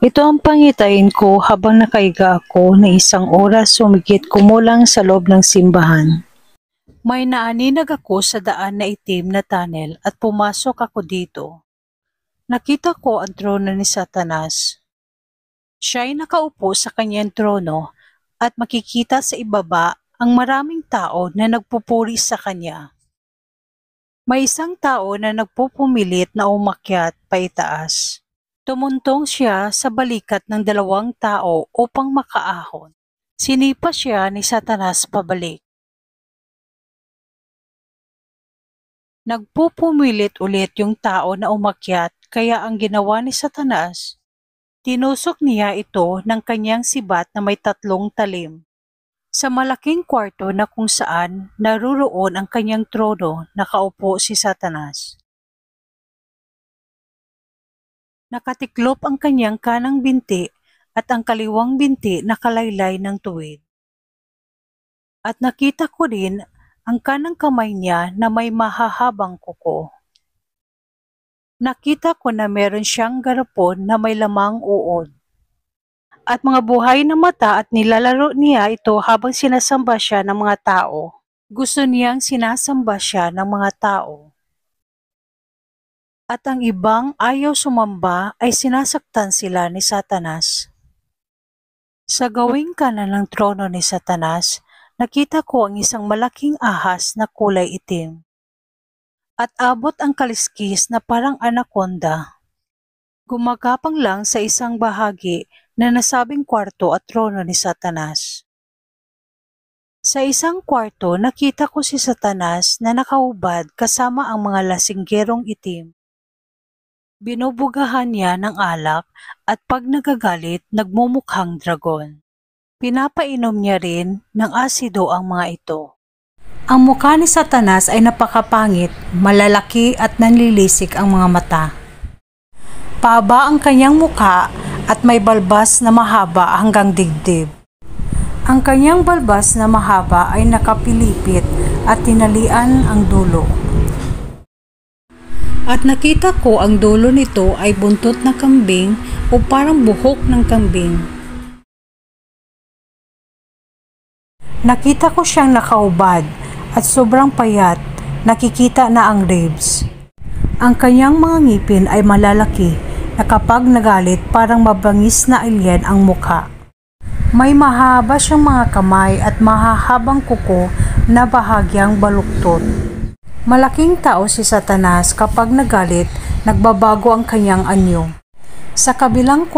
Ito ang pangitain ko habang nakaiga ako na isang oras sumigit kumulang sa loob ng simbahan. May naaninag ako sa daan na itim na tunnel at pumasok ako dito. Nakita ko ang trono ni Satanas. Siya ay nakaupo sa kanyang trono at makikita sa ibaba ang maraming tao na nagpupuri sa kanya. May isang tao na nagpupumilit na umakyat paitaas. Tumuntong siya sa balikat ng dalawang tao upang makaahon. Sinipa siya ni Satanas pabalik. Nagpupumilit ulit yung tao na umakyat kaya ang ginawa ni Satanas, tinusok niya ito ng kanyang sibat na may 3 talim. Sa malaking kwarto na kung saan naruroon ang kanyang trono, nakaupo si Satanas. Nakatiklop ang kanyang kanang binti at ang kaliwang binti nakalaylay ng tuwid. At nakita ko rin ang kanang kamay niya na may mahahabang kuko. Nakita ko na meron siyang garapon na may lamang uod. At mga buhay na mata at nilalaro niya ito habang sinasamba siya ng mga tao. Gusto niyang sinasamba siya ng mga tao. At ang ibang ayaw sumamba ay sinasaktan sila ni Satanas. Sa gawing kanan ng trono ni Satanas, nakita ko ang isang malaking ahas na kulay itim. At abot ang kaliskis na parang anaconda. Gumagapang lang sa isang bahagi na nasabing kwarto at trono ni Satanas. Sa isang kwarto, nakita ko si Satanas na nakahubad kasama ang mga lasinggerong itim. Binubugahan niya ng alak at pag nagagalit, nagmumukhang dragon. Pinapainom niya rin ng asido ang mga ito. Ang mukha ni Satanas ay napakapangit, malalaki at nanlilisik ang mga mata. Paaba ang kanyang mukha at may balbas na mahaba hanggang dibdib. Ang kanyang balbas na mahaba ay nakapilipit at tinalian ang dulo. At nakita ko ang dulo nito ay buntot na kambing o parang buhok ng kambing. Nakita ko siyang nakaubad at sobrang payat, nakikita na ang ribs. Ang kanyang mga ngipin ay malalaki na kapag nagalit parang mabangis na alien ang mukha. May mahaba siyang mga kamay at mahahabang kuko na bahagyang baluktot. Malaking tao si Satanas kapag nagalit, nagbabago ang kanyang anyo. Sa kabilang